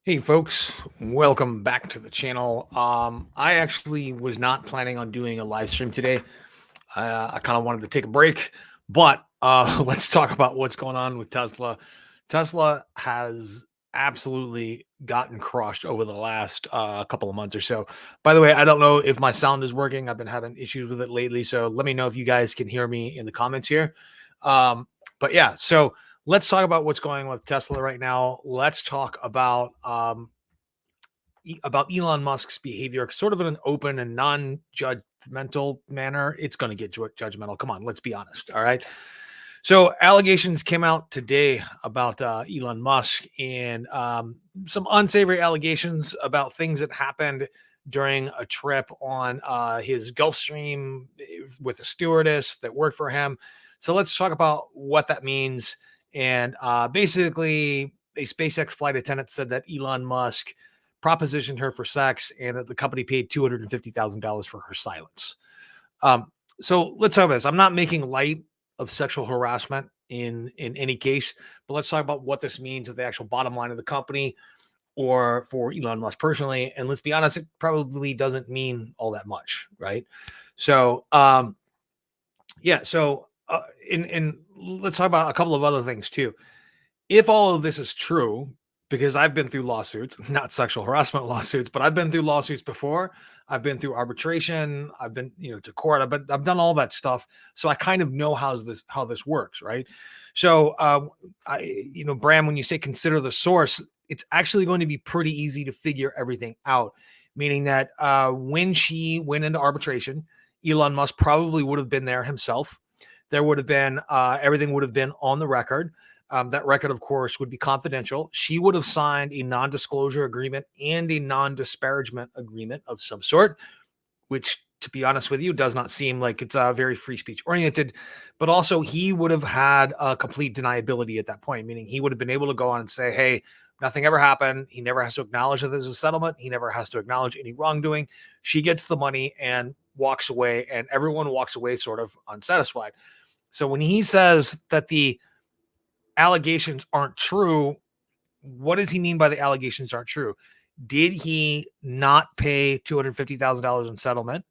Hey folks, welcome back to the channel. I actually was not planning on doing a live stream today. I kind of wanted to take a break, but let's talk about what's going on with Tesla. Tesla has absolutely gotten crushed over the last couple of months or so. By the way, I don't know if my sound is working. I've been having issues with it lately, so let me know if you guys can hear me in the comments here. But yeah, so let's talk about what's going on with Tesla right now. Let's talk about Elon Musk's behavior, sort of in an open and non-judgmental manner. It's going to get judgmental. Come on, let's be honest. All right. So allegations came out today about Elon Musk and some unsavory allegations about things that happened during a trip on his Gulfstream with a stewardess that worked for him. So let's talk about what that means. And basically, a SpaceX flight attendant said that Elon Musk propositioned her for sex and that the company paid $250,000 for her silence. So let's talk about this. I'm not making light of sexual harassment in any case, but let's talk about what this means with the actual bottom line of the company or for Elon Musk personally. And let's be honest, it probably doesn't mean all that much, right? So yeah, so and let's talk about a couple of other things too. If all of this is true, because I've been through lawsuits, not sexual harassment lawsuits, but I've been through lawsuits before. I've been through arbitration. I've been, to court. I've done all that stuff, so I kind of know how this works, right? So, Bram, when you say consider the source, it's actually going to be pretty easy to figure everything out. Meaning that when she went into arbitration, Elon Musk probably would have been there himself. There would have been everything would have been on the record. That record, of course, would be confidential. She would have signed a non-disclosure agreement and a non-disparagement agreement of some sort, which, to be honest with you, does not seem like it's very free speech oriented. But also, he would have had a complete deniability at that point, meaning he would have been able to go on and say, hey, nothing ever happened. He never has to acknowledge that there's a settlement. He never has to acknowledge any wrongdoing. She gets the money and walks away, and everyone walks away sort of unsatisfied. So when he says that the allegations aren't true, what does he mean by the allegations aren't true? Did he not pay $250,000 in settlement?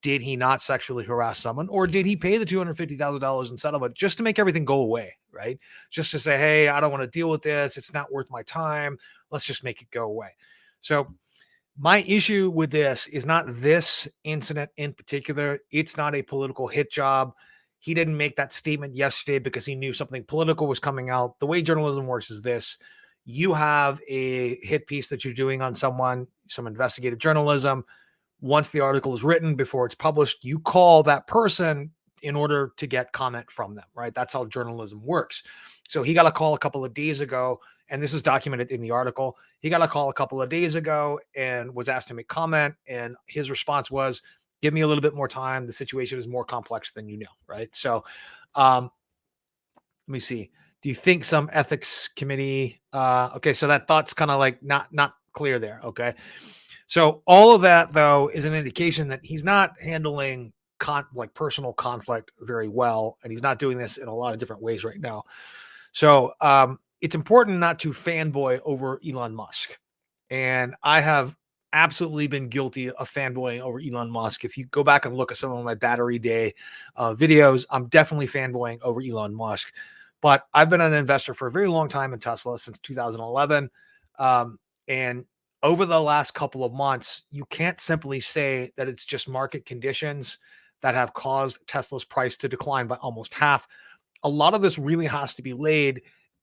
Did he not sexually harass someone? Or did he pay the $250,000 in settlement just to make everything go away, right? Just to say, hey, I don't want to deal with this. It's not worth my time. Let's just make it go away. So my issue with this is not this incident in particular. It's not a political hit job. He didn't make that statement yesterday because he knew something political was coming out. The way journalism works is this: you have a hit piece that you're doing on someone, some investigative journalism. Once the article is written, before it's published, you call that person in order to get comment from them, right? That's how journalism works. So he got a call a couple of days ago, and this is documented in the article. He got a call a couple of days ago and was asked to make comment, and his response was, give me a little bit more time. The situation is more complex than you know, right? So let me see. Do you think some ethics committee okay, so that thought's kind of like not clear there, okay? So all of that though is an indication that he's not handling like personal conflict very well, and he's not doing this in a lot of different ways right now. So it's important not to fanboy over Elon Musk. And I have absolutely been guilty of fanboying over Elon Musk. If you go back and look at some of my battery day videos, I'm definitely fanboying over Elon Musk. But I've been an investor for a very long time in Tesla, since 2011. And over the last couple of months, you can't simply say that it's just market conditions that have caused Tesla's price to decline by almost half. A lot of this really has to be laid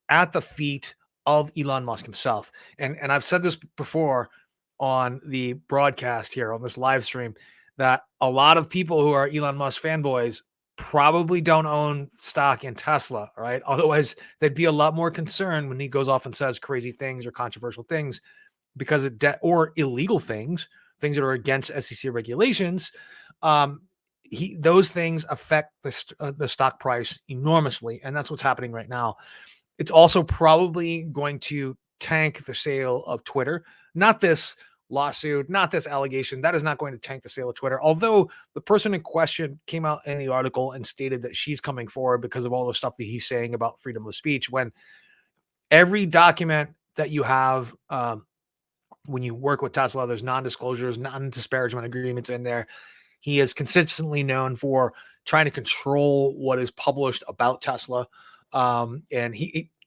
at the feet of Elon Musk himself. And I've said this before on the broadcast here on this live stream, that a lot of people who are Elon Musk fanboys probably don't own stock in Tesla, right? Otherwise, they'd be a lot more concerned when he goes off and says crazy things or controversial things, because or illegal things that are against SEC regulations. Those things affect the stock price enormously, and that's what's happening right now. It's also probably going to tank the sale of Twitter. Not this lawsuit, not this allegation. That is not going to tank the sale of Twitter. Although the person in question came out in the article and stated that she's coming forward because of all the stuff that he's saying about freedom of speech, when every document that you have when you work with Tesla, there's non-disclosures, non-disparagement agreements in there. He is consistently known for trying to control what is published about Tesla. And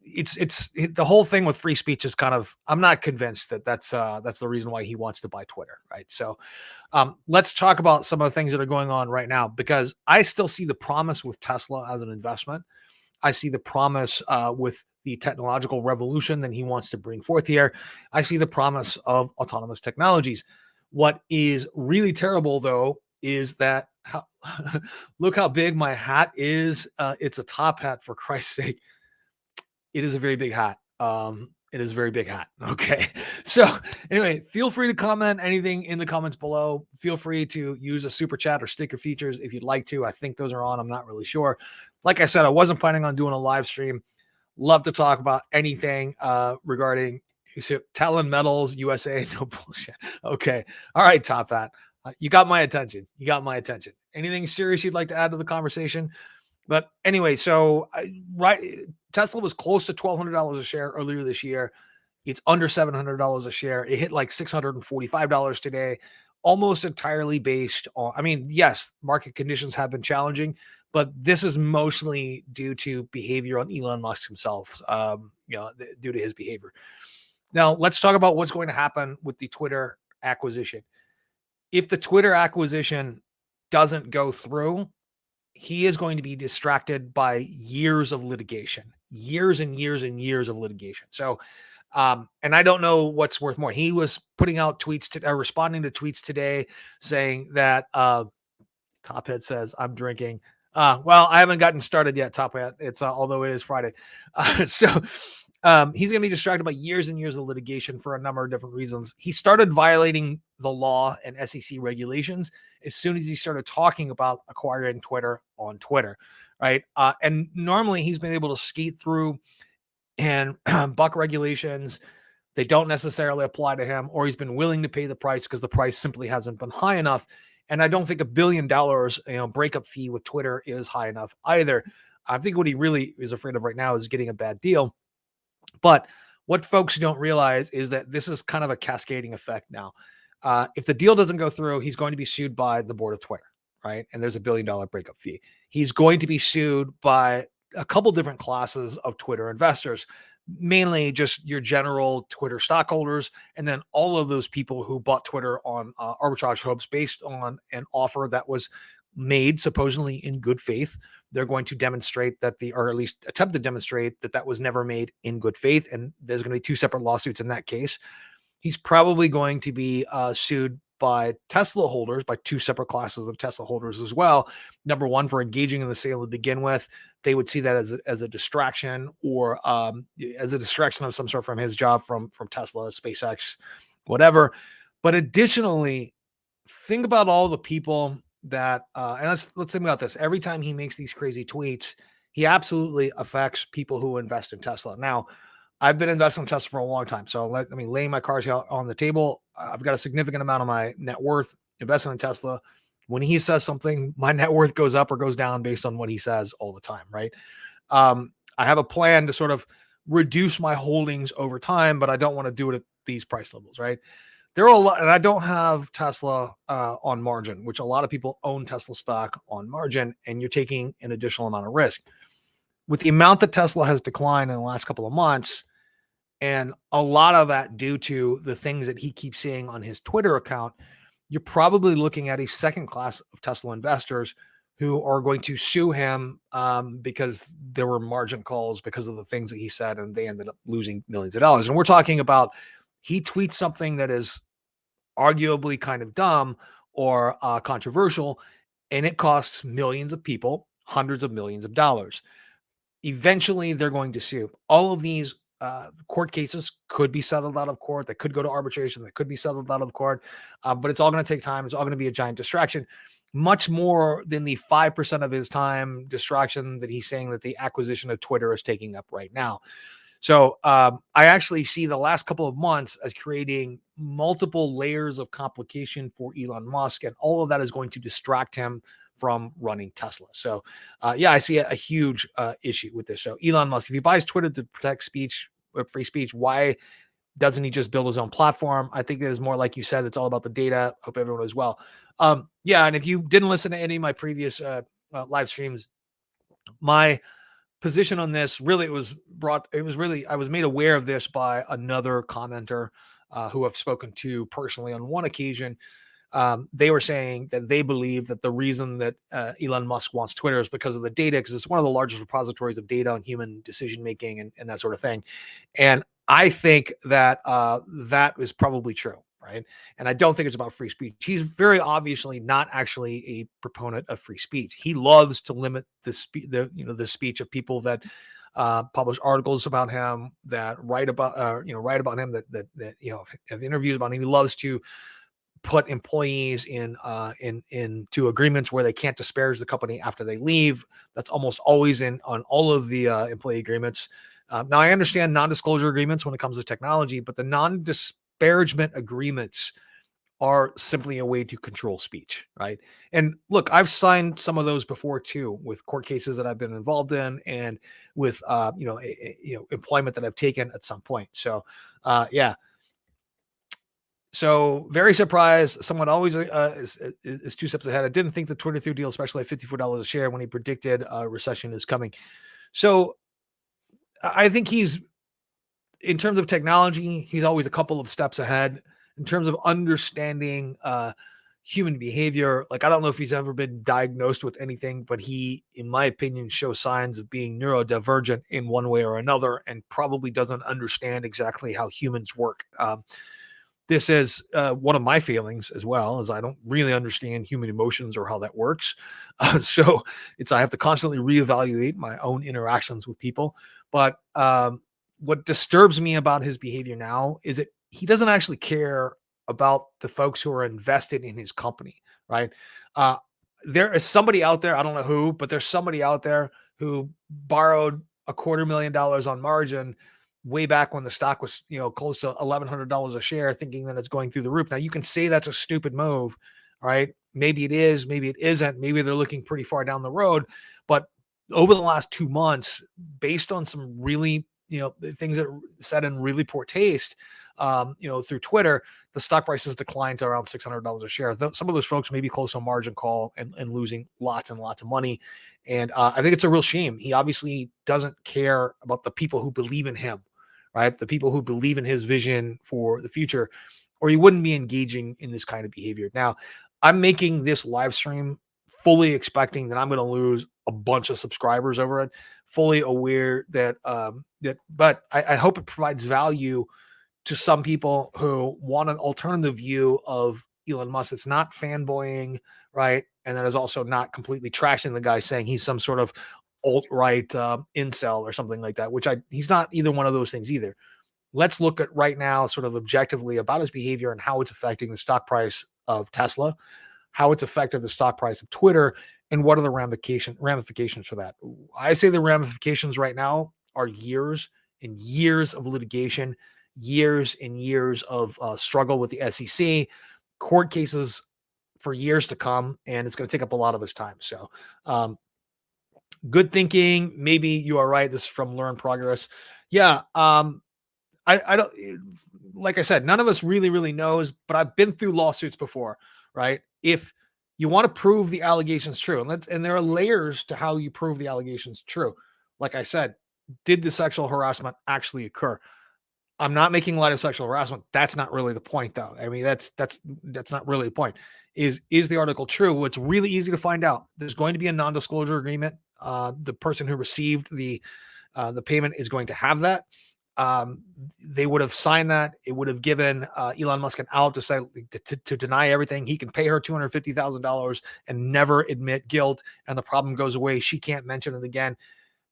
it's the whole thing with free speech is kind of, I'm not convinced that that's the reason why he wants to buy Twitter. Right. So let's talk about some of the things that are going on right now, because I still see the promise with Tesla as an investment. I see the promise with the technological revolution that he wants to bring forth here. I see the promise of autonomous technologies. What is really terrible, though, is that look how big my hat is. It's a top hat, for Christ's sake. It is a very big hat. It is a very big hat. Okay. So anyway, feel free to comment anything in the comments below. Feel free to use a super chat or sticker features if you'd like to. I think those are on. I'm not really sure. Like I said, I wasn't planning on doing a live stream. Love to talk about anything regarding Talon Metals USA. No bullshit. Okay. All right, Top Hat. You got my attention. You got my attention. Anything serious you'd like to add to the conversation? But anyway, so Tesla was close to $1,200 a share earlier this year. It's under $700 a share. It hit like $645 today, almost entirely based on, I mean, yes, market conditions have been challenging, but this is mostly due to behavior on Elon Musk himself, due to his behavior. Now, let's talk about what's going to happen with the Twitter acquisition. If the Twitter acquisition doesn't go through, he is going to be distracted by years of litigation, years and years and years of litigation. So, and I don't know what's worth more. He was putting out tweets responding to tweets today saying that Top Hat says, I'm drinking. Well, I haven't gotten started yet, Top Hat. It's although it is Friday. So he's going to be distracted by years and years of litigation for a number of different reasons. He started violating the law and SEC regulations as soon as he started talking about acquiring Twitter on Twitter, right? And normally he's been able to skate through and buck regulations. They don't necessarily apply to him, or he's been willing to pay the price because the price simply hasn't been high enough. And I don't think $1 billion, breakup fee with Twitter is high enough either. I think what he really is afraid of right now is getting a bad deal. But what folks don't realize is that this is kind of a cascading effect now. If the deal doesn't go through, he's going to be sued by the board of Twitter, right? And there's $1 billion breakup fee. He's going to be sued by a couple different classes of Twitter investors, mainly just your general Twitter stockholders, and then all of those people who bought Twitter on arbitrage hopes based on an offer that was made supposedly in good faith. They're going to demonstrate that or at least attempt to demonstrate that was never made in good faith. And there's going to be 2 separate lawsuits in that case. He's probably going to be sued by Tesla holders, by 2 separate classes of Tesla holders as well. Number one, for engaging in the sale to begin with. They would see that as a distraction, or as a distraction of some sort from his job from Tesla, SpaceX, whatever. But additionally, think about all the people that, and let's think about this. Every time he makes these crazy tweets, he absolutely affects people who invest in Tesla. Now, I've been investing in Tesla for a long time. So laying my cards out on the table, I've got a significant amount of my net worth investing in Tesla. When he says something, my net worth goes up or goes down based on what he says all the time, right? I have a plan to sort of reduce my holdings over time, but I don't want to do it at these price levels, right? There are a lot, and I don't have Tesla on margin, which a lot of people own Tesla stock on margin, and you're taking an additional amount of risk. With the amount that Tesla has declined in the last couple of months, and a lot of that due to the things that he keeps seeing on his Twitter account, you're probably looking at a second class of Tesla investors who are going to sue him because there were margin calls because of the things that he said, and they ended up losing millions of dollars. And we're talking about, he tweets something that is arguably kind of dumb or controversial, and it costs millions of people hundreds of millions of dollars. Eventually, they're going to sue. All of these court cases could be settled out of court. They could go to arbitration. They could be settled out of court. But it's all going to take time. It's all going to be a giant distraction, much more than the 5% of his time distraction that he's saying that the acquisition of Twitter is taking up right now. So I actually see the last couple of months as creating multiple layers of complication for Elon Musk, and all of that is going to distract him from running Tesla. So I see a huge issue with this. So Elon Musk, if he buys Twitter to protect free speech, why Doesn't he just build his own platform? I think it is more like you said, it's all about the data. Hope everyone is well. Yeah, and if you didn't listen to any of my previous live streams, my position on this really I was made aware of this by another commenter who I've spoken to personally on one occasion. They were saying that they believe that the reason that Elon Musk wants Twitter is because of the data, because it's one of the largest repositories of data on human decision making and that sort of thing. And I think that that is probably true, right? And I don't think it's about free speech. He's very obviously not actually a proponent of free speech. He loves to limit the speech of people that publish articles about him, that write about him, that have interviews about him. He loves to put employees into agreements where they can't disparage the company after they leave. That's almost always on all of the employee agreements. Now, I understand non-disclosure agreements when it comes to technology, but the non-disparagement agreements are simply a way to control speech, right? And look, I've signed some of those before too, with court cases that I've been involved in, and with employment that I've taken at some point. So, yeah. So very surprised. Someone always is two steps ahead. I didn't think the Twitter through deal, especially at $54 a share, when he predicted a recession is coming. So I think in terms of technology, he's always a couple of steps ahead. In terms of understanding human behavior, like, I don't know if he's ever been diagnosed with anything, but he, in my opinion, shows signs of being neurodivergent in one way or another, and probably doesn't understand exactly how humans work. This is one of my feelings as well, as I don't really understand human emotions or how that works. So I have to constantly reevaluate my own interactions with people. But what disturbs me about his behavior now is that he doesn't actually care about the folks who are invested in his company, right? There is somebody out there, I don't know who, but there's somebody out there who borrowed $250,000 on margin way back when the stock was, close to $1,100 a share, thinking that it's going through the roof. Now, you can say that's a stupid move, right? Maybe it is, maybe it isn't. Maybe they're looking pretty far down the road. But over the last 2 months, based on some really, things that are said in really poor taste, through Twitter, the stock price has declined to around $600 a share. Some of those folks may be close to a margin call and losing lots and lots of money. And I think it's a real shame. He obviously doesn't care about the people who believe in him, right? The people who believe in his vision for the future, or he wouldn't be engaging in this kind of behavior. Now, I'm making this live stream fully expecting that I'm going to lose a bunch of subscribers over it, fully aware that, but I hope it provides value to some people who want an alternative view of Elon Musk. It's not fanboying, right? And that is also not completely trashing the guy, saying he's some sort of alt-right incel or something like that, he's not either one of those things either. Let's look at right now, sort of objectively, about his behavior and how it's affecting the stock price of Tesla, how it's affected the stock price of Twitter, and what are the ramifications for that. I say the ramifications right now are years and years of litigation, years and years of struggle with the SEC, court cases for years to come, and it's going to take up a lot of his time. So, good thinking. Maybe you are right. This is from Learn Progress. Yeah. I don't, like I said, none of us really knows, but I've been through lawsuits before, right? If you want to prove the allegations true, and there are layers to how you prove the allegations true. Like I said, did the sexual harassment actually occur? I'm not making light of sexual harassment. That's not really the point, though. I mean, that's not really the point. Is the article true? Well, it's really easy to find out. There's going to be a non-disclosure agreement. The person who received the payment is going to have that. They would have signed that. It would have given Elon Musk an out to say to deny everything. He can pay her $250,000 and never admit guilt, and the problem goes away. She can't mention it again.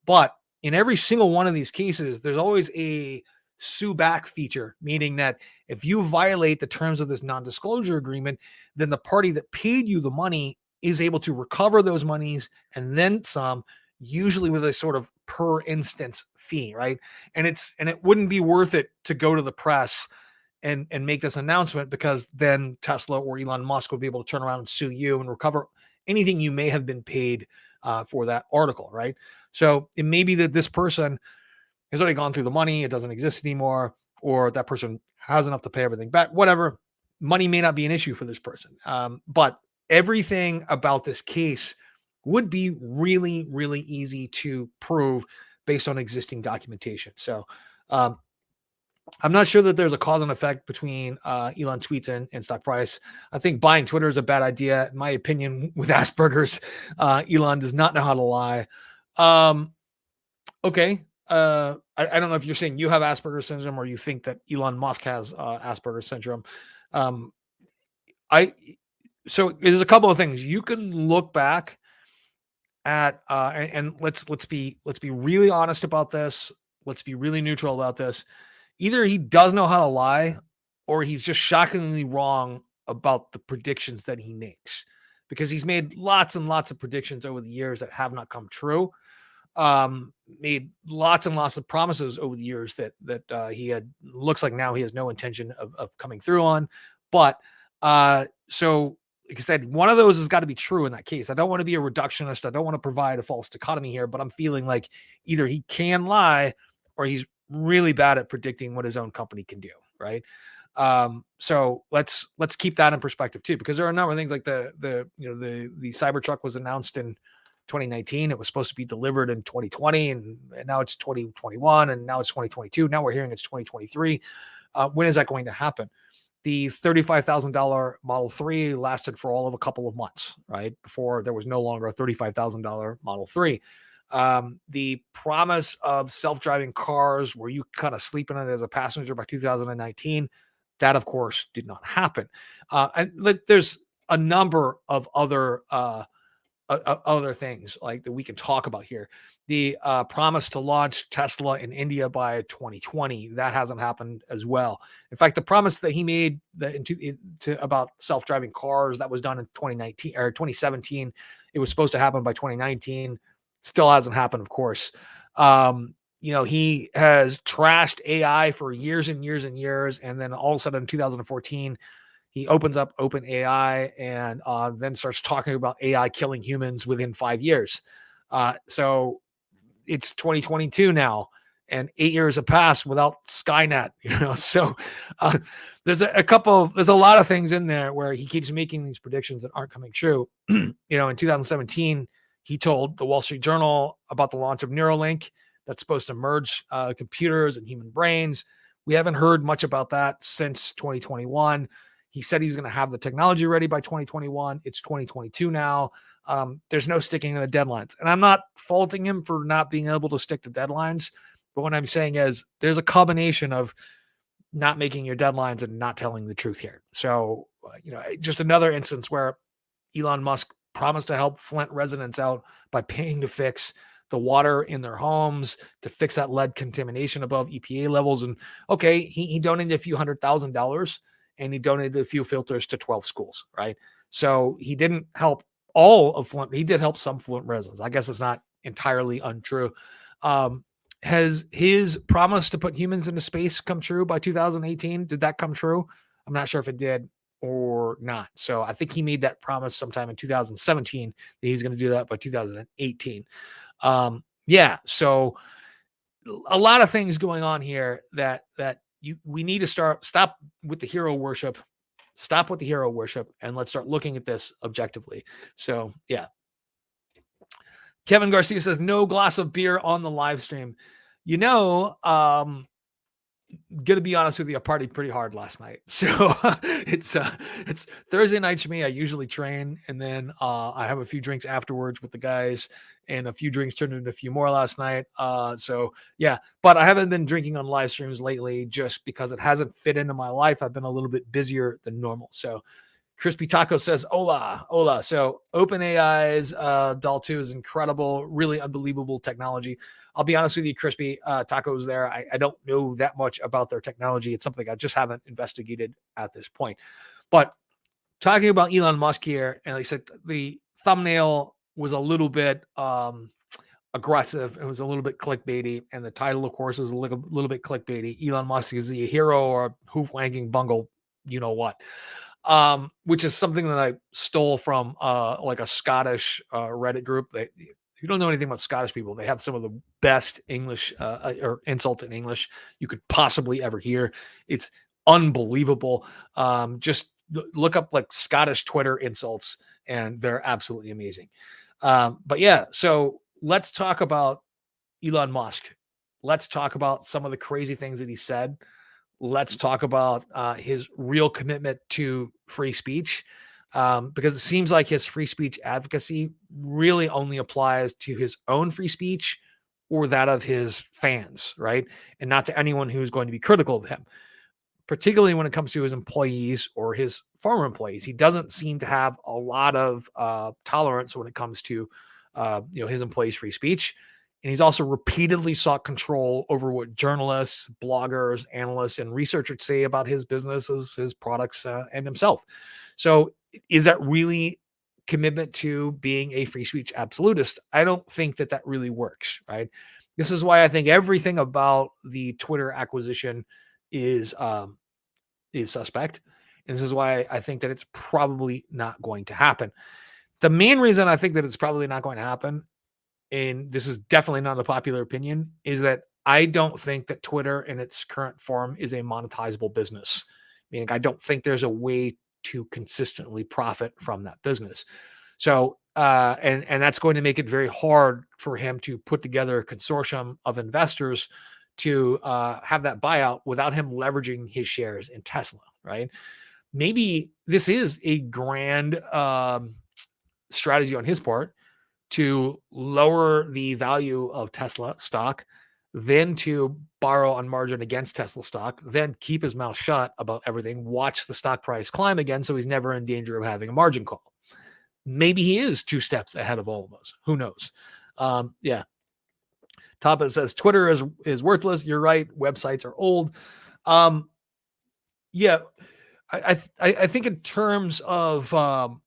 But in every single one of these cases, there's always a sue back feature, meaning that if you violate the terms of this non-disclosure agreement, then the party that paid you the money is able to recover those monies and then some, usually with a sort of per instance fee, right? And it wouldn't be worth it to go to the press and make this announcement, because then Tesla or Elon Musk would be able to turn around and sue you and recover anything you may have been paid for that article, right? So it may be that this person has already gone through the money. It doesn't exist anymore. or that person has enough to pay everything back, whatever. Money may not be an issue for this person. But everything about this case would be really, really easy to prove based on existing documentation. So I'm not sure that there's a cause and effect between Elon tweets and stock price. I think buying Twitter is a bad idea. In my opinion, with Asperger's, Elon does not know how to lie. Okay. I don't know if you're saying you have Asperger's syndrome or you think that Elon Musk has Asperger's syndrome. So there's a couple of things you can look back at, and let's be really honest about this. Let's be really neutral about this. Either he does know how to lie, or he's just shockingly wrong about the predictions that he makes, because he's made lots and lots of predictions over the years that have not come true. Made lots and lots of promises over the years that he had, looks like now he has no intention of coming through on. But so like I said, one of those has got to be true in that case. I don't want to be a reductionist. I don't want to provide a false dichotomy here, but I'm feeling like either he can lie or he's really bad at predicting what his own company can do. Right. So let's keep that in perspective too, because there are a number of things like the Cybertruck was announced in 2019. It was supposed to be delivered in 2020, and now it's 2021, and now it's 2022. Now we're hearing it's 2023. When is that going to happen? The $35,000 Model 3 lasted for all of a couple of months, right? Before there was no longer a $35,000 Model 3. The promise of self-driving cars where you kind of sleep in it as a passenger by 2019, that of course did not happen. And there's a number of other things like that we can talk about here. The promise to launch Tesla in India by 2020, that hasn't happened as well. In fact, the promise that he made about self-driving cars, that was done in 2019 or 2017. It was supposed to happen by 2019. Still hasn't happened, of course. He has trashed AI for years and years and years. And then all of a sudden in 2014, he opens up OpenAI and then starts talking about AI killing humans within 5 years. So it's 2022 now, and 8 years have passed without Skynet. So there's a lot of things in there where he keeps making these predictions that aren't coming true. In 2017, he told the Wall Street Journal about the launch of Neuralink that's supposed to merge computers and human brains. We haven't heard much about that since 2021. He said he was going to have the technology ready by 2021. It's 2022 now. There's no sticking to the deadlines. And I'm not faulting him for not being able to stick to deadlines. But what I'm saying is there's a combination of not making your deadlines and not telling the truth here. So, just another instance where Elon Musk promised to help Flint residents out by paying to fix the water in their homes, to fix that lead contamination above EPA levels. And okay, he donated a few $100,000. And he donated a few filters to 12 schools, right? So he didn't help all of Flint. He did help some Flint residents. I guess it's not entirely untrue. Has his promise to put humans into space come true by 2018? Did that come true? I'm not sure if it did or not. So I think he made that promise sometime in 2017 that he's going to do that by 2018. So a lot of things going on here that we need to stop with the hero worship, and let's start looking at this objectively. So yeah. Kevin Garcia says no glass of beer on the live stream. Gonna be honest with you, I partied pretty hard last night. So it's Thursday night for me. I usually train, and then I have a few drinks afterwards with the guys, and a few drinks turned into a few more last night. So yeah, but I haven't been drinking on live streams lately just because it hasn't fit into my life. I've been a little bit busier than normal. So Crispy Taco says, hola. So OpenAI's DAL 2 is incredible, really unbelievable technology. I'll be honest with you, Crispy Taco's there. I don't know that much about their technology. It's something I just haven't investigated at this point. But talking about Elon Musk here, and like I said, the thumbnail was a little bit aggressive. It was a little bit clickbaity, and the title, of course, is a little bit clickbaity. Elon Musk is the hero or Hoof, Wanking, Bungle, you know what. Which is something that I stole from like a Scottish Reddit group. If you don't know anything about Scottish people, they have some of the best English or insults in English you could possibly ever hear. It's unbelievable. Just look up like Scottish Twitter insults, and they're absolutely amazing. But yeah, so let's talk about Elon Musk. Let's talk about some of the crazy things that he said. Let's talk about his real commitment to free speech, because it seems like his free speech advocacy really only applies to his own free speech or that of his fans, right? And not to anyone who's going to be critical of him, particularly when it comes to his employees or his former employees. He doesn't seem to have a lot of tolerance when it comes to his employees' free speech. And he's also repeatedly sought control over what journalists, bloggers, analysts, and researchers say about his businesses, his products, and himself. So, is that really commitment to being a free speech absolutist? I don't think that that really works, right? This is why I think everything about the Twitter acquisition is suspect. And this is why I think that it's probably not going to happen. The main reason I think that it's probably not going to happen, and this is definitely not a popular opinion, is that I don't think that Twitter in its current form is a monetizable business. Meaning, I don't think there's a way to consistently profit from that business. So, and that's going to make it very hard for him to put together a consortium of investors to have that buyout without him leveraging his shares in Tesla, right? Maybe this is a grand strategy on his part to lower the value of Tesla stock, then to borrow on margin against Tesla stock, then keep his mouth shut about everything, watch the stock price climb again so he's never in danger of having a margin call. Maybe he is 2 steps ahead of all of us. Who knows? Yeah. Tapa says Twitter is worthless. You're right. Websites are old. Yeah, I think in terms of an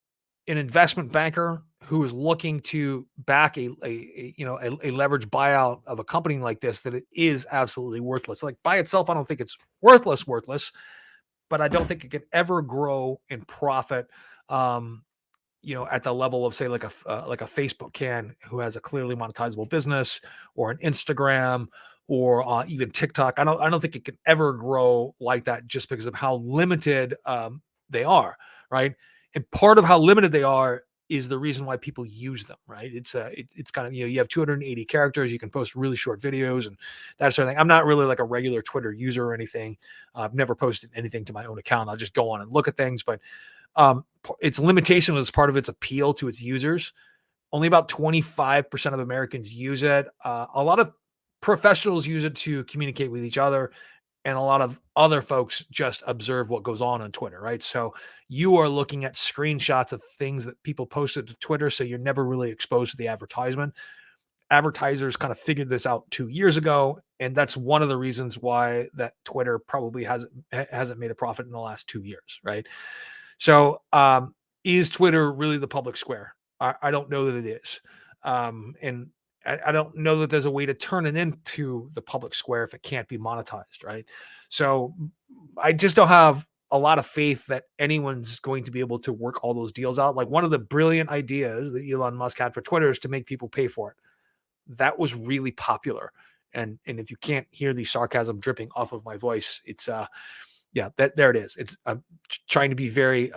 investment banker who is looking to back a leverage buyout of a company like this, that it is absolutely worthless. Like by itself, I don't think it's worthless, but I don't think it could ever grow in profit. At the level of say like a Facebook can, who has a clearly monetizable business, or an Instagram, or even TikTok. I don't think it can ever grow like that just because of how limited they are, right? And part of how limited they are is the reason why people use them, right? It's kind of, you have 280 characters, you can post really short videos and that sort of thing. I'm not really like a regular Twitter user or anything. I've never posted anything to my own account. I'll just go on and look at things, but its limitation is part of its appeal to its users. Only about 25% of Americans use it. A lot of professionals use it to communicate with each other, and a lot of other folks just observe what goes on Twitter, right? So you are looking at screenshots of things that people posted to Twitter, so you're never really exposed to the advertisement. Advertisers kind of figured this out 2 years ago, and that's one of the reasons why that Twitter probably hasn't made a profit in the last 2 years, right? So, is Twitter really the public square? I don't know that it is. And I don't know that there's a way to turn it into the public square if it can't be monetized, right? So I just don't have a lot of faith that anyone's going to be able to work all those deals out. Like one of the brilliant ideas that Elon Musk had for Twitter is to make people pay for it. That was really popular. And if you can't hear the sarcasm dripping off of my voice, it's there it is. I'm trying to be very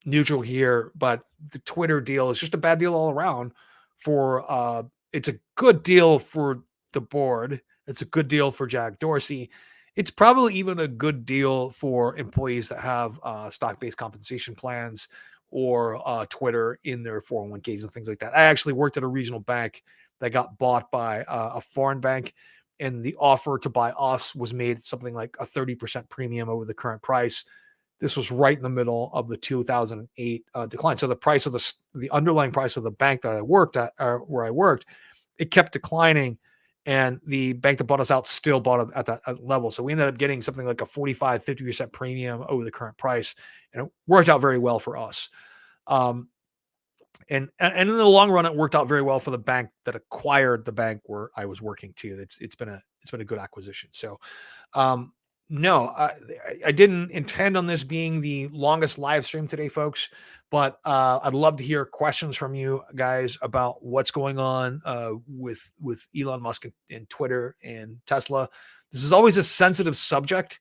neutral here, but the Twitter deal is just a bad deal all around. It's a good deal for the board. It's a good deal for Jack Dorsey. It's probably even a good deal for employees that have stock-based compensation plans, or Twitter in their 401ks and things like that. I actually worked at a regional bank that got bought by a foreign bank, and the offer to buy us was made something like a 30% premium over the current price. This was right in the middle of the 2008 decline. So the price of the underlying price of the bank that I worked at, or where I worked, it kept declining, and the bank that bought us out still bought it at that level. So we ended up getting something like a 45-50% premium over the current price, and it worked out very well for us. And in the long run, it worked out very well for the bank that acquired the bank where I was working too. It's been a good acquisition. So, No, I didn't intend on this being the longest live stream today, folks. But I'd love to hear questions from you guys about what's going on with Elon Musk and Twitter and Tesla. This is always a sensitive subject.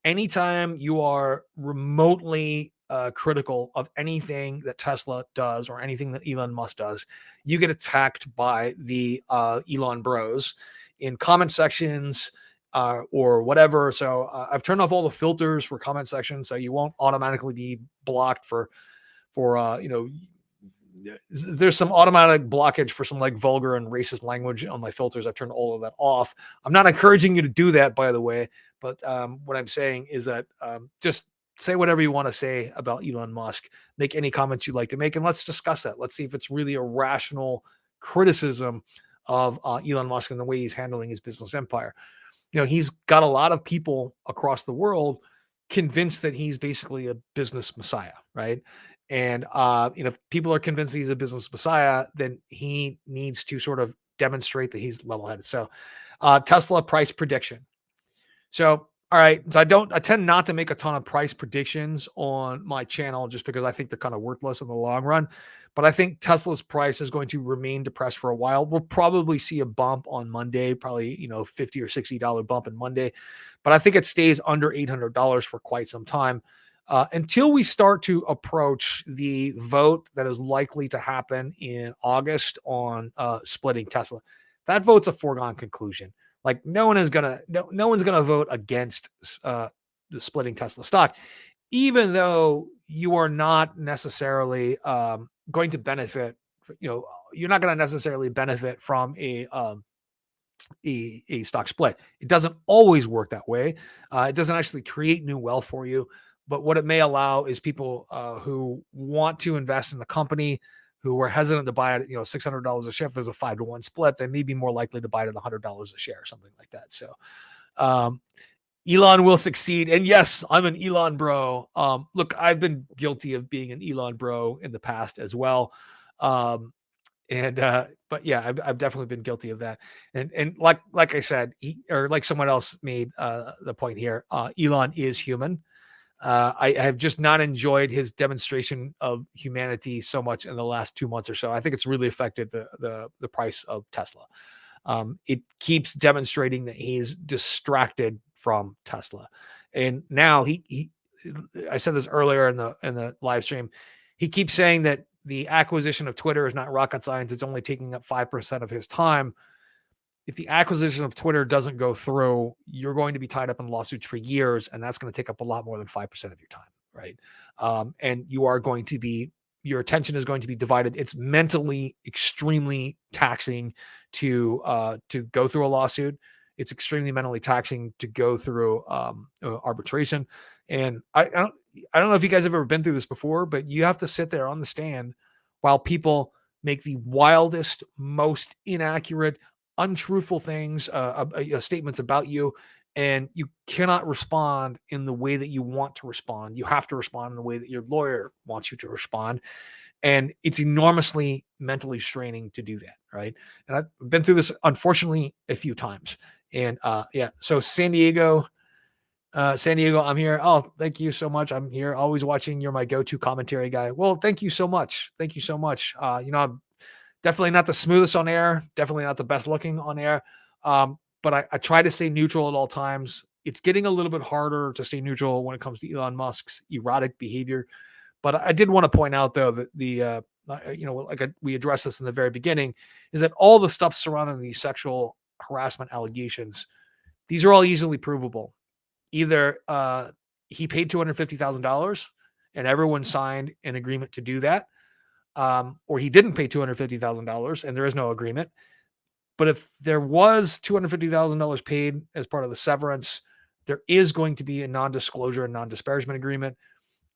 Anytime you are remotely critical of anything that Tesla does or anything that Elon Musk does, you get attacked by the Elon Bros in comment sections or whatever. So I've turned off all the filters for comment sections, so you won't automatically be blocked for there's some automatic blockage for some like vulgar and racist language on my filters. I've turned all of that off. I'm not encouraging you to do that, by the way, but what I'm saying is that just say whatever you want to say about Elon Musk, make any comments you'd like to make, and let's discuss that. Let's see if it's really a rational criticism of Elon Musk and the way he's handling his business empire. He's got a lot of people across the world convinced that he's basically a business messiah, right? And if people are convinced he's a business messiah, then he needs to sort of demonstrate that he's level-headed. So Tesla price prediction. So, all right. So I tend not to make a ton of price predictions on my channel just because I think they're kind of worthless in the long run. But I think Tesla's price is going to remain depressed for a while. We'll probably see a bump on Monday, probably, $50 or $60 bump on Monday. But I think it stays under $800 for quite some time until we start to approach the vote that is likely to happen in August on splitting Tesla. That vote's a foregone conclusion. Like no one's gonna vote against the splitting Tesla stock, even though you are not necessarily going to benefit. You're not going to necessarily benefit from a stock split. It doesn't always work that way. It doesn't actually create new wealth for you. But what it may allow is people who want to invest in the company, who were hesitant to buy it, $600 a share. If there's a 5-to-1 split, they may be more likely to buy it at $100 a share, something like that. So Elon will succeed. And yes, I'm an Elon bro. Look, I've been guilty of being an Elon bro in the past as well. But yeah, I've definitely been guilty of that. And like I said, like someone else made the point here, Elon is human. I have just not enjoyed his demonstration of humanity so much in the last 2 months or so. I think it's really affected the price of Tesla. It keeps demonstrating that he's distracted from Tesla, and now I said this earlier in the live stream. He keeps saying that the acquisition of Twitter is not rocket science. It's only taking up 5% of his time. If the acquisition of Twitter doesn't go through, you're going to be tied up in lawsuits for years, and that's going to take up a lot more than 5% of your time, right? And your attention is going to be divided. It's mentally extremely taxing to go through a lawsuit. It's extremely mentally taxing to go through arbitration. And I don't know if you guys have ever been through this before, but you have to sit there on the stand while people make the wildest, most inaccurate, untruthful things, statements about you, and you cannot respond in the way that you want to respond. You have to respond in the way that your lawyer wants you to respond. And it's enormously mentally straining to do that, right? And I've been through this, unfortunately, a few times. And yeah, so San Diego, I'm here. Oh, thank you so much. I'm here always watching. You're my go-to commentary guy. Well, thank you so much. Thank you so much. I'm definitely not the smoothest on air, definitely not the best looking on air. But I try to stay neutral at all times. It's getting a little bit harder to stay neutral when it comes to Elon Musk's erratic behavior. But I did want to point out, though, that we addressed this in the very beginning, is that all the stuff surrounding these sexual harassment allegations, these are all easily provable. Either he paid $250,000 and everyone signed an agreement to do that, or he didn't pay $250,000 and there is no agreement. But if there was $250,000 paid as part of the severance, there is going to be a non-disclosure and non-disparagement agreement.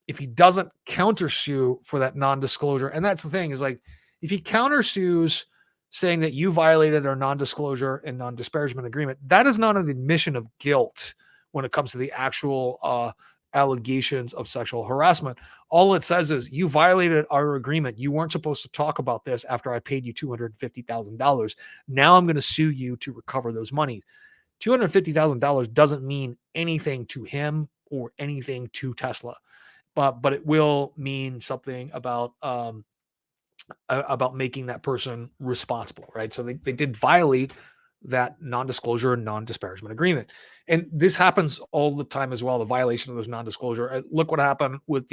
If he doesn't countersue for that non-disclosure, and that's the thing, is like, if he countersues saying that you violated our non-disclosure and non-disparagement agreement, that is not an admission of guilt when it comes to the actual allegations of sexual harassment. All it says is you violated our agreement. You weren't supposed to talk about this after I paid you $250,000. Now I'm going to sue you to recover those money. $250,000 doesn't mean anything to him or anything to Tesla, but it will mean something about making that person responsible, right? So they did violate that non-disclosure and non-disparagement agreement. And this happens all the time as well, the violation of those non-disclosure. Look what happened with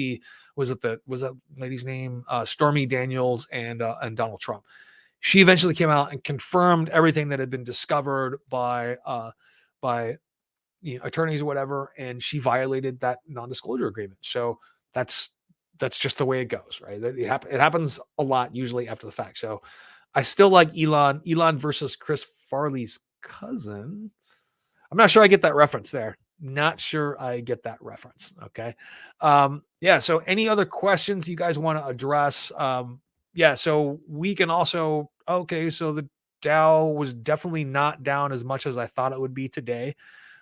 was that lady's name? Stormy Daniels and Donald Trump. She eventually came out and confirmed everything that had been discovered by attorneys or whatever, and she violated that non-disclosure agreement. So that's just the way it goes, right? It happens a lot, usually after the fact. So I still like Elon versus Chris Farley's cousin. I'm not sure I get that reference there. Not sure I get that reference. Okay. Yeah. So any other questions you guys want to address? Yeah. So we can also, okay. So the Dow was definitely not down as much as I thought it would be today.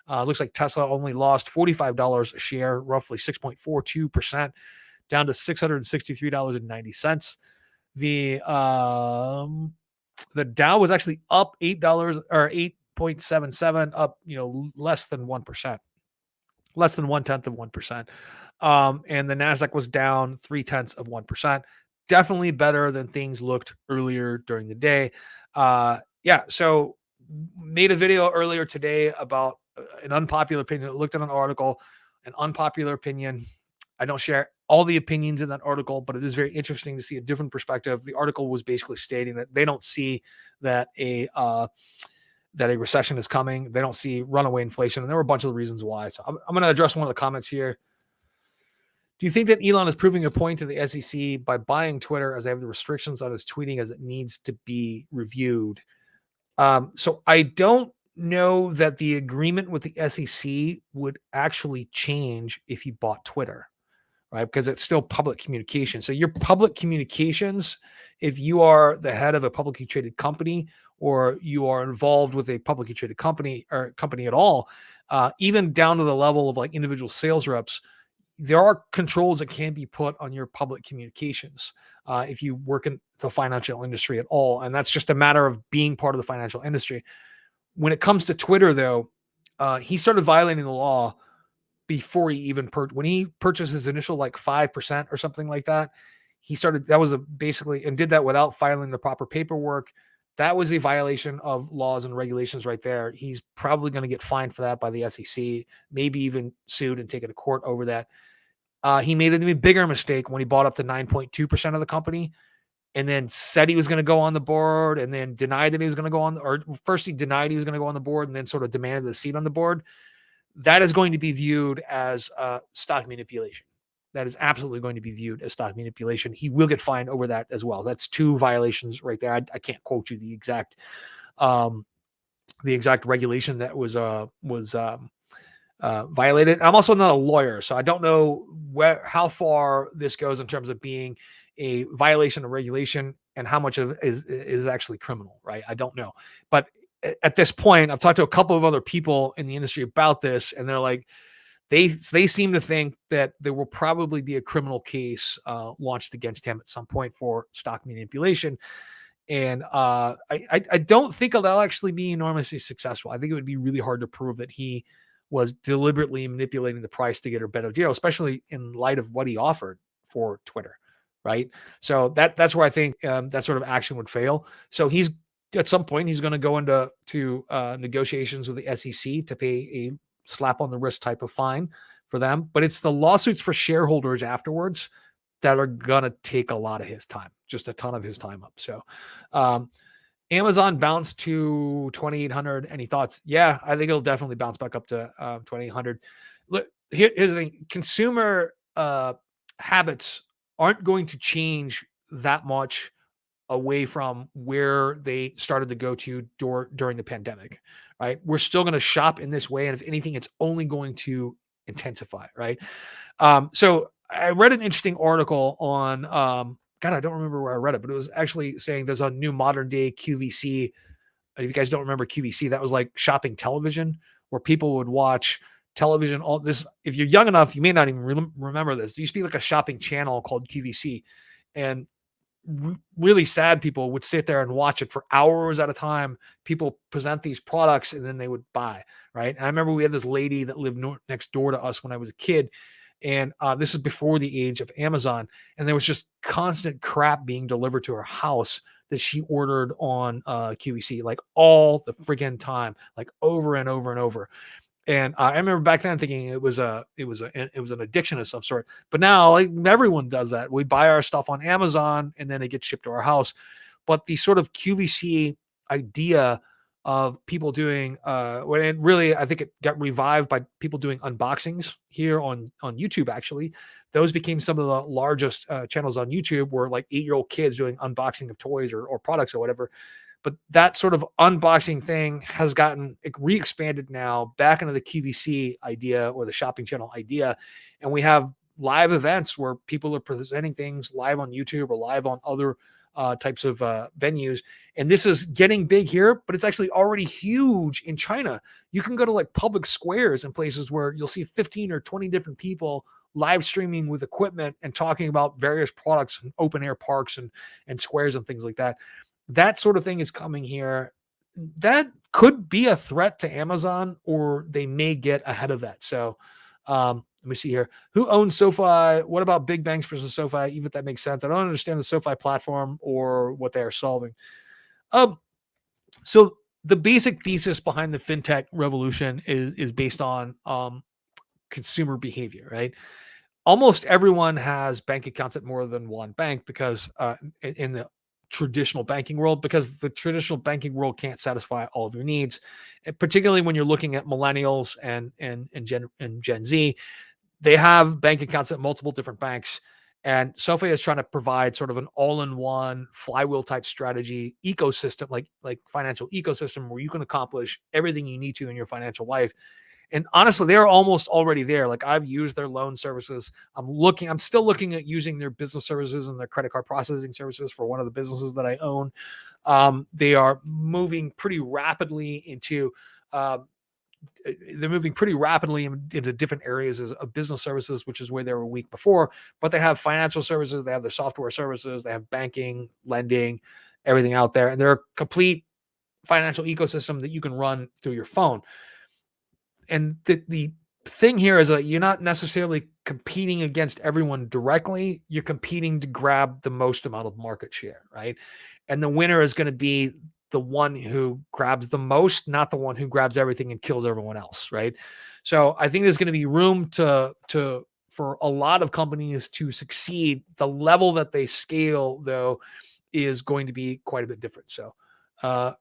Looks like Tesla only lost $45 a share, roughly 6.42%, down to $663.90. The Dow was actually up $8 or 8.77, up less than 1%, less than 1/10 of 1%. And the Nasdaq was down 0.3%. Definitely better than things looked earlier during the day. Yeah, so made a video earlier today about an unpopular opinion. Looked at an article, an unpopular opinion. I don't share all the opinions in that article, but it is very interesting to see a different perspective. The article was basically stating that they don't see that a recession is coming. They don't see runaway inflation, and there were a bunch of reasons why. So I'm going to address one of the comments here. Do you think that Elon is proving a point to the SEC by buying Twitter, as they have the restrictions on his tweeting as it needs to be reviewed? So I don't know that the agreement with the SEC would actually change if he bought Twitter, right? Because it's still public communication. So your public communications, if you are the head of a publicly traded company or you are involved with a publicly traded company or company at all, even down to the level of like individual sales reps, there are controls that can be put on your public communications if you work in the financial industry at all. And that's just a matter of being part of the financial industry. When it comes to Twitter, though, he started violating the law before he even when he purchased his initial like 5% or something like that. He started, that was basically, and did that without filing the proper paperwork. That was a violation of laws and regulations right there. He's probably going to get fined for that by the SEC, maybe even sued and taken to court over that. He made an even bigger mistake when he bought up to 9.2% of the company and then said he was going to go on the board and then denied that he was going to go on, or first he denied he was going to go on the board and then sort of demanded the seat on the board. That is going to be viewed as stock manipulation. That is absolutely going to be viewed as stock manipulation. He will get fined over that as well. That's two violations right there. I can't quote you the exact regulation that was violated. I'm also not a lawyer, so I don't know how far this goes in terms of being a violation of regulation and how much of it is actually criminal, right? I don't know. But at this point, I've talked to a couple of other people in the industry about this, and they're like, they seem to think that there will probably be a criminal case launched against him at some point for stock manipulation. And I don't think it'll actually be enormously successful. I think it would be really hard to prove that he was deliberately manipulating the price to get a better deal, especially in light of what he offered for Twitter, right? So that's where I think that sort of action would fail. So he's at some point he's going to go into negotiations with the SEC to pay a slap on the wrist type of fine for them. But it's the lawsuits for shareholders afterwards that are going to take a lot of his time, just a ton of his time up. So Amazon bounced to 2,800. Any thoughts? Yeah, I think it'll definitely bounce back up to 2,800. Look, here's the thing. Consumer habits aren't going to change that much away from where they started to go to during the pandemic, right? We're still going to shop in this way. And if anything, it's only going to intensify, right? So I read an interesting article on, God, I don't remember where I read it, but it was actually saying there's a new modern day QVC. If you guys don't remember QVC, that was like shopping television where people would watch television. All this, if you're young enough, you may not even remember this. There used to be like a shopping channel called QVC. And really sad people would sit there and watch it for hours at a time. People present these products and then they would buy, right? And I remember we had this lady that lived next door to us when I was a kid. And this is before the age of Amazon. And there was just constant crap being delivered to her house that she ordered on QVC, like all the freaking time, like over and over and over. And I remember back then thinking it was an addiction of some sort. But now, like, everyone does that. We buy our stuff on Amazon and then it gets shipped to our house. But the sort of QVC idea of people doing when it really, I think it got revived by people doing unboxings here on YouTube. Actually, those became some of the largest channels on YouTube, were like 8-year-old kids doing unboxing of toys or products or whatever. But that sort of unboxing thing has gotten re-expanded now back into the QVC idea, or the shopping channel idea. And we have live events where people are presenting things live on YouTube or live on other types of venues. And this is getting big here, but it's actually already huge in China. You can go to like public squares and places where you'll see 15 or 20 different people live streaming with equipment and talking about various products and open air parks and squares and things like that. That sort of thing is coming here. That could be a threat to Amazon, or they may get ahead of that. So let me see here. Who owns SoFi? What about big banks versus SoFi? Even if that makes sense. I don't understand the SoFi platform or what they are solving. So the basic thesis behind the fintech revolution is based on consumer behavior, right? Almost everyone has bank accounts at more than one bank, because in the traditional banking world, because the traditional banking world can't satisfy all of your needs, particularly when you're looking at millennials and Gen Z. They have bank accounts at multiple different banks, and SoFi is trying to provide sort of an all-in-one flywheel type strategy ecosystem, like financial ecosystem, where you can accomplish everything you need to in your financial life. And honestly, they're almost already there. Like, I've used their loan services. I'm still looking at using their business services and their credit card processing services for one of the businesses that I own. They are moving pretty rapidly into, into different areas of business services, which is where they were weak before. But they have financial services, they have their software services, they have banking, lending, everything out there. And they're a complete financial ecosystem that you can run through your phone. And the thing here is that you're not necessarily competing against everyone directly. You're competing to grab the most amount of market share, right? And the winner is going to be the one who grabs the most, not the one who grabs everything and kills everyone else, right? So I think there's going to be room for a lot of companies to succeed. The level that they scale, though, is going to be quite a bit different. So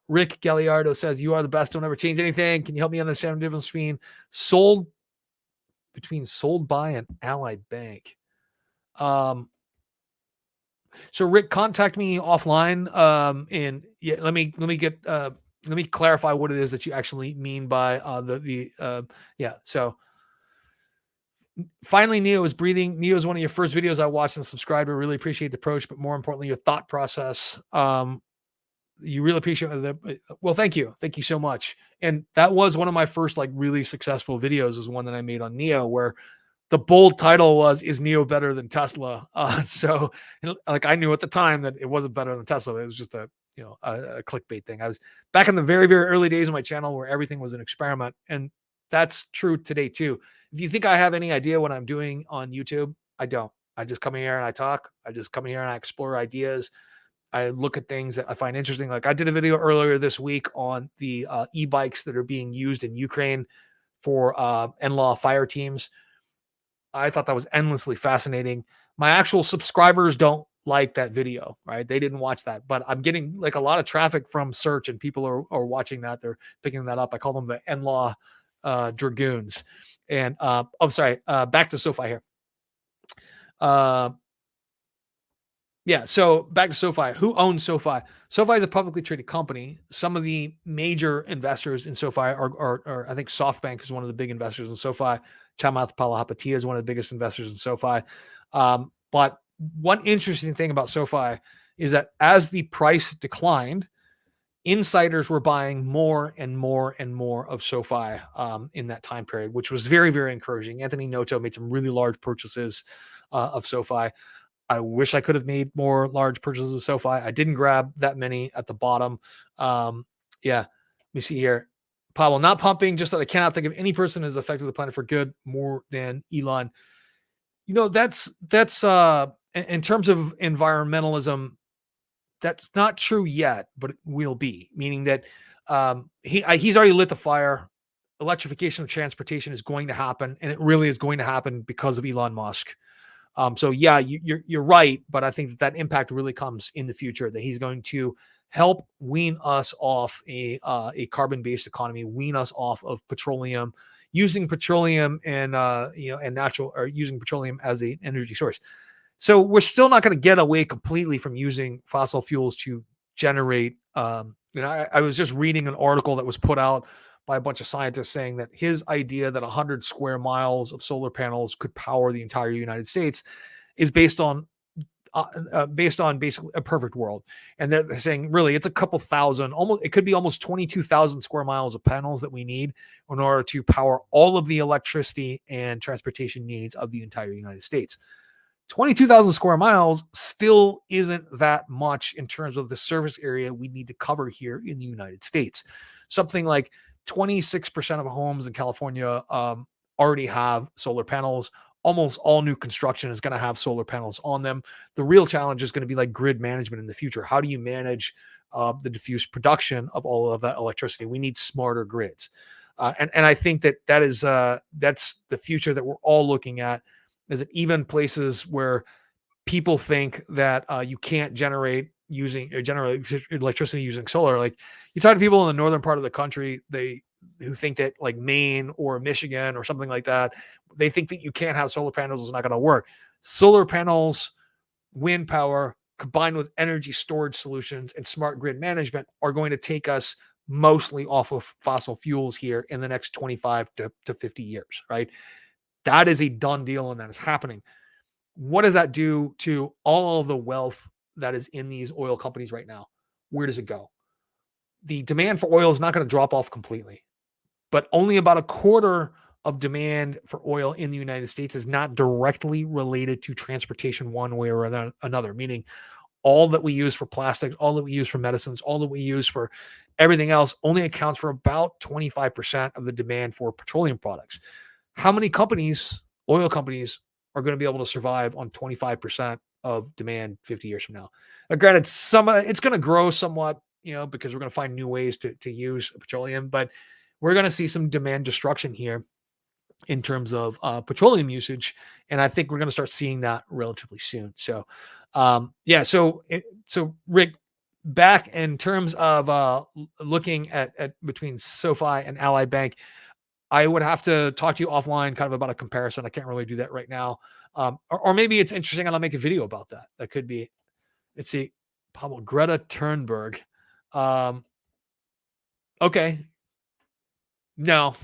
Rick Galliardo says, "You are the best. Don't ever change anything. Can you help me understand the difference between sold by and Allied Bank?" So Rick, contact me offline. And yeah, let me clarify what it is that you actually mean by yeah. So finally, Neo is breathing. Neo is one of your first videos I watched and subscribed. I really appreciate the approach, but more importantly, your thought process. You really appreciate it. Well, thank you so much. And that was one of my first like really successful videos, was one that I made on Neo, where the bold title was, "Is Neo better than Tesla?" So like, I knew at the time that it wasn't better than Tesla. It was just a clickbait thing. I was back in the very, very early days of my channel where everything was an experiment, and that's true today too. If you think I have any idea what I'm doing on YouTube, I don't. I just come here and I talk. I just come here and I explore ideas. I look at things that I find interesting. Like, I did a video earlier this week on the e-bikes that are being used in Ukraine for NLAW fire teams. I thought that was endlessly fascinating. My actual subscribers don't like that video, right? They didn't watch that, but I'm getting like a lot of traffic from search, and people are watching that. They're picking that up. I call them the NLAW Dragoons. And I'm sorry, back to SoFi here. Yeah, so back to SoFi. Who owns SoFi? SoFi is a publicly traded company. Some of the major investors in SoFi are I think SoftBank is one of the big investors in SoFi. Chamath Palihapitiya is one of the biggest investors in SoFi. But one interesting thing about SoFi is that as the price declined, insiders were buying more and more and more of SoFi in that time period, which was very, very encouraging. Anthony Noto made some really large purchases of SoFi. I wish I could have made more large purchases of SoFi. I didn't grab that many at the bottom. Yeah, let me see here. Powell not pumping, just that I cannot think of any person who has affected the planet for good more than Elon. That's in terms of environmentalism, that's not true yet, but it will be, meaning that he's already lit the fire. Electrification of transportation is going to happen, and it really is going to happen because of Elon Musk. So yeah, you're right, but I think that impact really comes in the future. That he's going to help wean us off a carbon-based economy, wean us off of petroleum, using petroleum and natural, or using petroleum as an energy source. So we're still not going to get away completely from using fossil fuels to generate. I was just reading an article that was put out by a bunch of scientists saying that his idea that 100 square miles of solar panels could power the entire United States is based on basically a perfect world. And they're saying really it's a couple thousand, it could be almost 22,000 square miles of panels that we need in order to power all of the electricity and transportation needs of the entire United States. 22,000 square miles still isn't that much in terms of the surface area we need to cover here in the United States. Something like 26% of homes in California already have solar panels. Almost all new construction is going to have solar panels on them. The real challenge is going to be like grid management in the future. How do you manage the diffuse production of all of that electricity? We need smarter grids. And I think that's the future that we're all looking at, is that even places where people think that you can't generate electricity using solar, like you talk to people in the northern part of the country, who think that like Maine or Michigan or something like that, they think that you can't have solar panels, it's not going to work. Solar panels, wind power, combined with energy storage solutions and smart grid management are going to take us mostly off of fossil fuels here in the next 25 to 50 years, right? That is a done deal, and that is happening. What does that do to all of the wealth that is in these oil companies right now? Where does it go? The demand for oil is not going to drop off completely, but only about a quarter of demand for oil in the United States is not directly related to transportation one way or another, meaning all that we use for plastics, all that we use for medicines, all that we use for everything else only accounts for about 25% of the demand for petroleum products. How many oil companies, are going to be able to survive on 25% of demand 50 years from now? Granted, it's going to grow somewhat, because we're going to find new ways to use petroleum, but we're going to see some demand destruction here in terms of petroleum usage. And I think we're going to start seeing that relatively soon. So, so Rick, back in terms of looking at between SoFi and Ally Bank, I would have to talk to you offline kind of about a comparison. I can't really do that right now. Or maybe it's interesting and I'll make a video about that. That could be, let's see, Pablo, Greta Thunberg. Okay. No,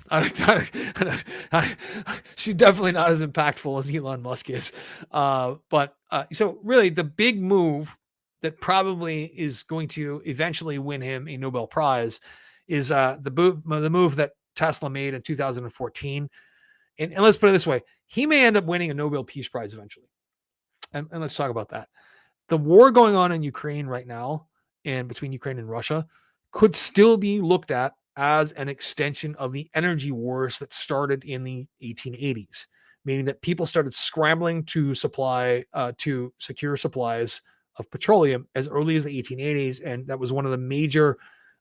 she's definitely not as impactful as Elon Musk is. So really the big move that probably is going to eventually win him a Nobel Prize is the move that Tesla made in 2014. And let's put it this way, he may end up winning a Nobel Peace Prize eventually. And let's talk about that. The war going on in Ukraine right now, and between Ukraine and Russia, could still be looked at as an extension of the energy wars that started in the 1880s, meaning that people started scrambling to secure supplies of petroleum as early as the 1880s. And that was one of the major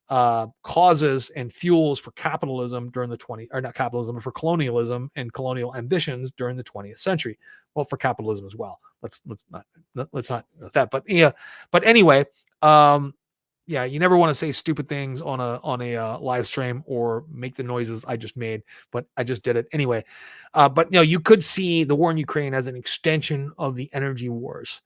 causes and fuels for capitalism during the not capitalism, but for colonialism and colonial ambitions during the 20th century. Well, for capitalism as well. Let's not that, but yeah. But anyway, you never want to say stupid things on a live stream or make the noises I just made, but I just did it anyway. But you could see the war in Ukraine as an extension of the energy wars.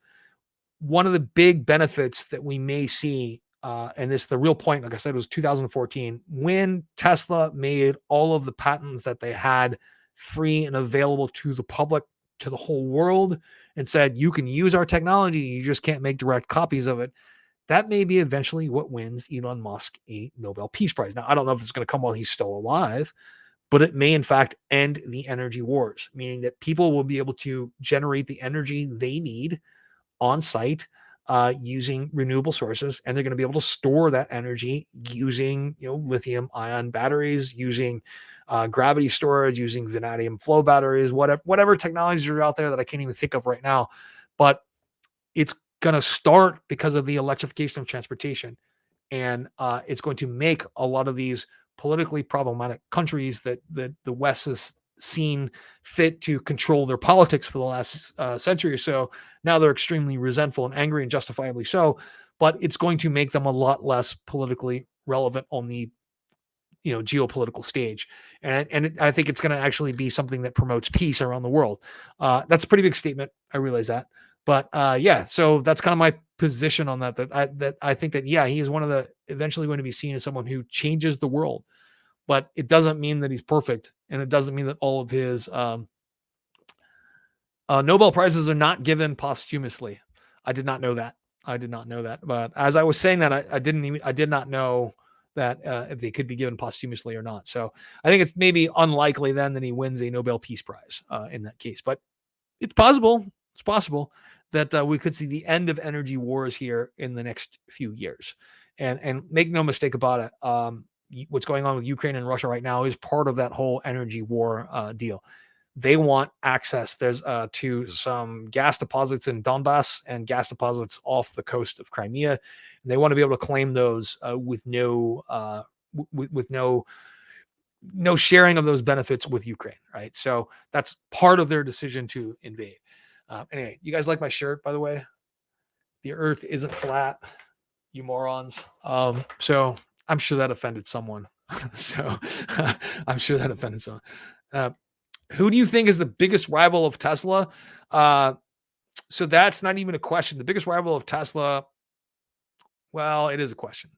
One of the big benefits that we may see, and the real point, like I said, was 2014, when Tesla made all of the patents that they had free and available to the public, to the whole world, and said, you can use our technology, you just can't make direct copies of it. That may be eventually what wins Elon Musk a Nobel Peace Prize. Now, I don't know if it's going to come while he's still alive, but it may in fact end the energy wars, meaning that people will be able to generate the energy they need on site using renewable sources, and they're going to be able to store that energy using lithium ion batteries, using gravity storage, using vanadium flow batteries, whatever technologies are out there that I can't even think of right now. But it's going to start because of the electrification of transportation, and it's going to make a lot of these politically problematic countries that the West has seen fit to control their politics for the last century or so. Now they're extremely resentful and angry, and justifiably so. But it's going to make them a lot less politically relevant on the geopolitical stage, and I think it's going to actually be something that promotes peace around the world. That's a pretty big statement. I realize that, but yeah. So that's kind of my position on that. That I think that he is one of the eventually going to be seen as someone who changes the world, but it doesn't mean that he's perfect, and it doesn't mean that all of his Nobel Prizes are not given posthumously. I did not know that. But as I was saying that, I did not know that if they could be given posthumously or not. So I think it's maybe unlikely then that he wins a Nobel Peace Prize in that case. But it's possible. It's possible that we could see the end of energy wars here in the next few years. And make no mistake about it. What's going on with Ukraine and Russia right now is part of that whole energy war deal. They want access to some gas deposits in Donbass and gas deposits off the coast of Crimea. And they want to be able to claim those with no sharing of those benefits with Ukraine, right? So that's part of their decision to invade. Anyway, you guys like my shirt, by the way? The earth isn't flat, you morons. So I'm sure that offended someone. Who do you think is the biggest rival of Tesla? So that's not even a question. The biggest rival of Tesla, well, it is a question.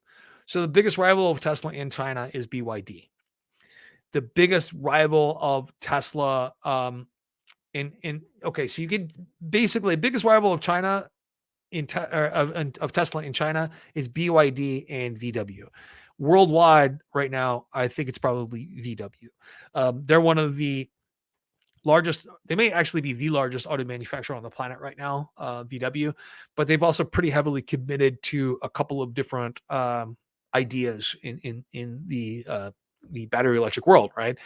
So the biggest rival of Tesla in China is BYD. The biggest rival of Tesla so you get basically biggest rival of China of Tesla in China is BYD and VW. Worldwide right now, I think it's probably VW. They're one of the largest. They may actually be the largest auto manufacturer on the planet right now, VW, but they've also pretty heavily committed to a couple of different ideas in the battery electric world, right?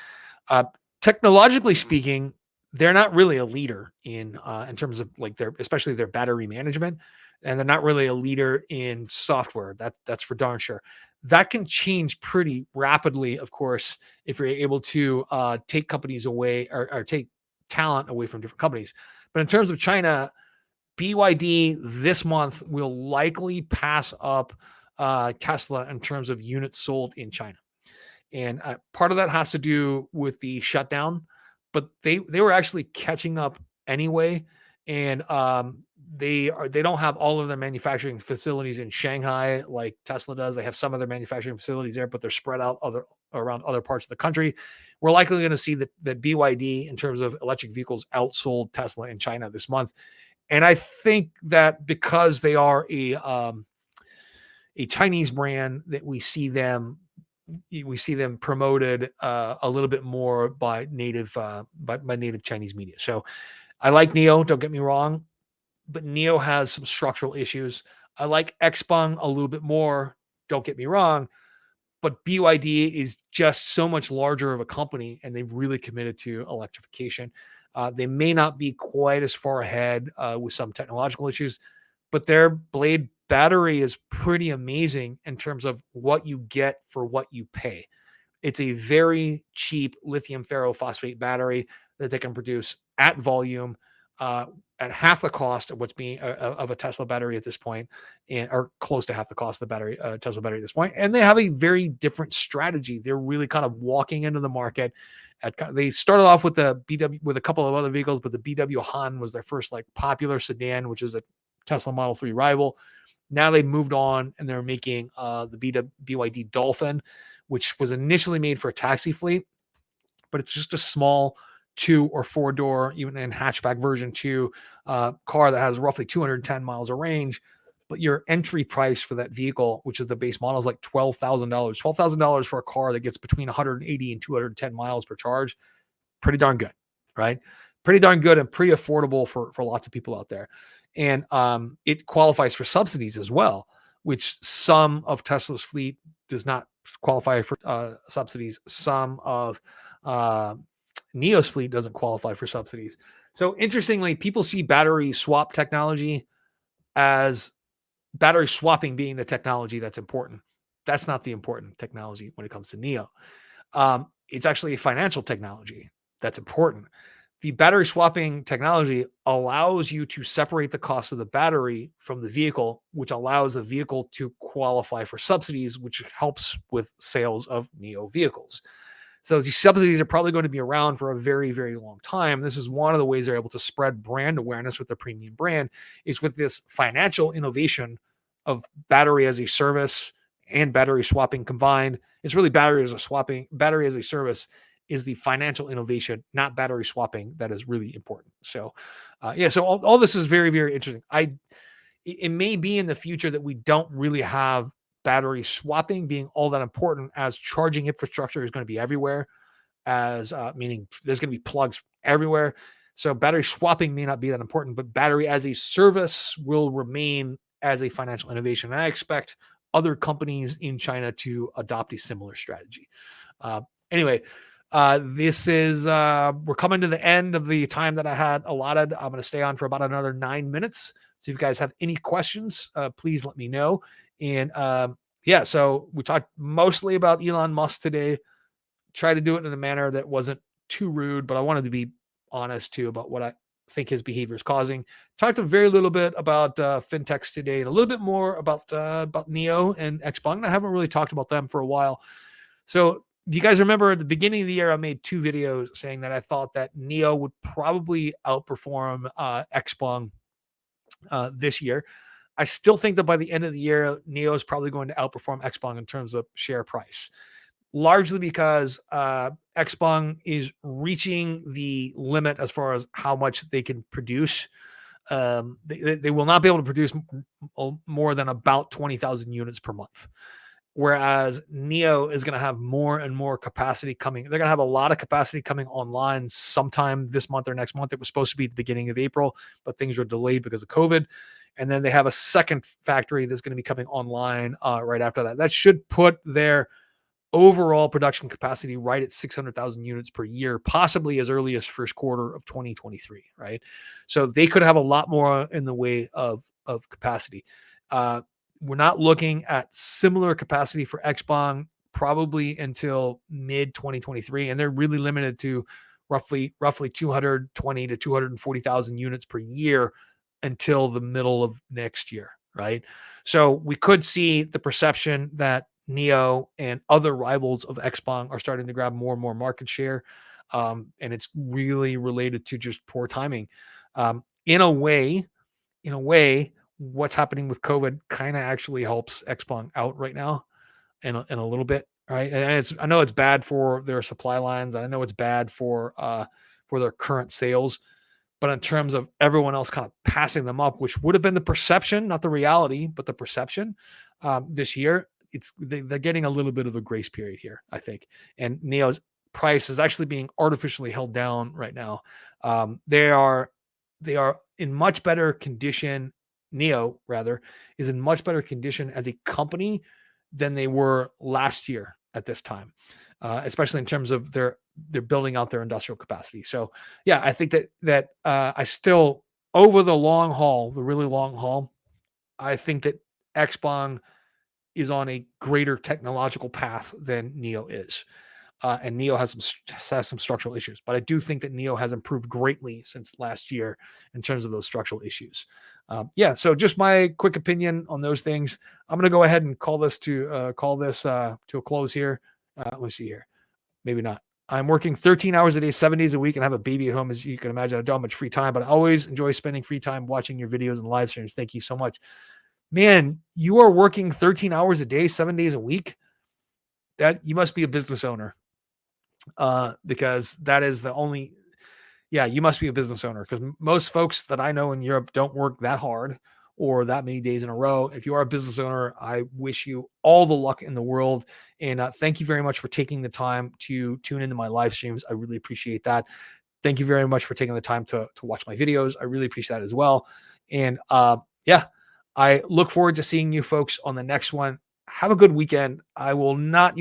Technologically speaking, they're not really a leader in terms of like especially their battery management, and they're not really a leader in software. That's for darn sure. That can change pretty rapidly, of course, if you're able to take companies away or take talent away from different companies. But in terms of China, BYD this month will likely pass up Tesla in terms of units sold in China. And part of that has to do with the shutdown, but they were actually catching up anyway. And they don't have all of their manufacturing facilities in Shanghai like Tesla does. They have some of their manufacturing facilities there, but they're spread out around other parts of the country. We're likely going to see that BYD in terms of electric vehicles outsold Tesla in China this month. And I think that because they are a Chinese brand, that we see them promoted a little bit more by native Chinese media. So I like NIO, don't get me wrong, but NIO has some structural issues. I like XPeng a little bit more, don't get me wrong, but BYD is just so much larger of a company, and they've really committed to electrification. They may not be quite as far ahead with some technological issues, but their blade battery is pretty amazing in terms of what you get for what you pay. It's a very cheap lithium ferrophosphate battery that they can produce at volume at half the cost of what's being of a Tesla battery at this point, or close to half the cost of the battery Tesla battery at this point. And they have a very different strategy. They're really kind of walking into the market. They started off with the BW with a couple of other vehicles, but the BW Han was their first like popular sedan, which is a Tesla Model 3 rival. Now they've moved on and they're making the BYD Dolphin, which was initially made for a taxi fleet, but it's just a small 2 or 4 door, even in hatchback version 2 car that has roughly 210 miles of range. But your entry price for that vehicle, which is the base model, is like $12,000. $12,000 for a car that gets between 180 and 210 miles per charge. Pretty darn good, right? Pretty darn good and pretty affordable for lots of people out there. and it qualifies for subsidies as well, which some of Tesla's fleet does not qualify for subsidies. Some of NIO's fleet doesn't qualify for subsidies. So interestingly, people see battery swap technology as battery swapping being the technology that's important. That's not the important technology when it comes to NIO. It's actually a financial technology that's important. The battery swapping technology allows you to separate the cost of the battery from the vehicle, which allows the vehicle to qualify for subsidies, which helps with sales of NIO vehicles. So these subsidies are probably going to be around for a very, very long time. This is one of the ways they're able to spread brand awareness with the premium brand, is with this financial innovation of battery as a service and battery swapping combined. It's really battery as a service is the financial innovation, not battery swapping, that is really important. So, so all this is very, very interesting. It may be in the future that we don't really have battery swapping being all that important, as charging infrastructure is going to be everywhere, as meaning there's going to be plugs everywhere. So battery swapping may not be that important, but battery as a service will remain as a financial innovation. And I expect other companies in China to adopt a similar strategy. Anyway, this is we're coming to the end of the time that I had allotted. I'm going to stay on for about another 9 minutes. So if you guys have any questions, please let me know. And so we talked mostly about Elon Musk today. Try to do it in a manner that wasn't too rude, but I wanted to be honest too about what I think his behavior is causing. Talked a very little bit about fintechs today, and a little bit more about NIO and XPeng. I haven't really talked about them for a while. So do you guys remember at the beginning of the year, I made 2 videos saying that I thought that NIO would probably outperform XPeng this year. I still think that by the end of the year, NIO is probably going to outperform XPeng in terms of share price, largely because XPeng is reaching the limit as far as how much they can produce. They will not be able to produce more than about 20,000 units per month. Whereas NIO is going to have more and more capacity coming. They're going to have a lot of capacity coming online sometime this month or next month. It was supposed to be at the beginning of April, but things were delayed because of COVID. And then they have a second factory that's going to be coming online right after that. That should put their overall production capacity right at 600,000 units per year, possibly as early as first quarter of 2023, right? So they could have a lot more in the way of capacity. We're not looking at similar capacity for XPeng probably until mid 2023, and they're really limited to roughly 220 to 240,000 units per year until the middle of next year, right? So we could see the perception that NIO and other rivals of XPeng are starting to grab more and more market share, and it's really related to just poor timing. In a way, what's happening with COVID kind of actually helps XPeng out right now in a little bit, right? And I know it's bad for their supply lines. I know it's bad for their current sales, but in terms of everyone else kind of passing them up, which would have been the perception, not the reality, but the perception this year, they're getting a little bit of a grace period here, I think. And NIO's price is actually being artificially held down right now. They are in much better condition. NIO rather is in much better condition as a company than they were last year at this time, especially in terms of they're building out their industrial capacity. So yeah, I think that I still, over the long haul, the really long haul, I think that XPeng is on a greater technological path than NIO is. And NIO has some structural issues, but I do think that NIO has improved greatly since last year in terms of those structural issues. So just my quick opinion on those things. I'm going to go ahead and call this to a close here. Let me see here. Maybe not. I'm working 13 hours a day, 7 days a week, and have a baby at home. As you can imagine, I don't have much free time, but I always enjoy spending free time watching your videos and live streams. Thank you so much. Man, you are working 13 hours a day, 7 days a week. That you must be a business owner. Because that is the only, you must be a business owner, because most folks that I know in Europe don't work that hard or that many days in a row. If you are a business owner, I wish you all the luck in the world. And thank you very much for taking the time to tune into my live streams. I really appreciate that. Thank you very much for taking the time to watch my videos. I really appreciate that as well. And yeah, I look forward to seeing you folks on the next one. Have a good weekend. You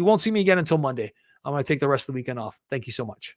won't see me again until Monday. I'm going to take the rest of the weekend off. Thank you so much.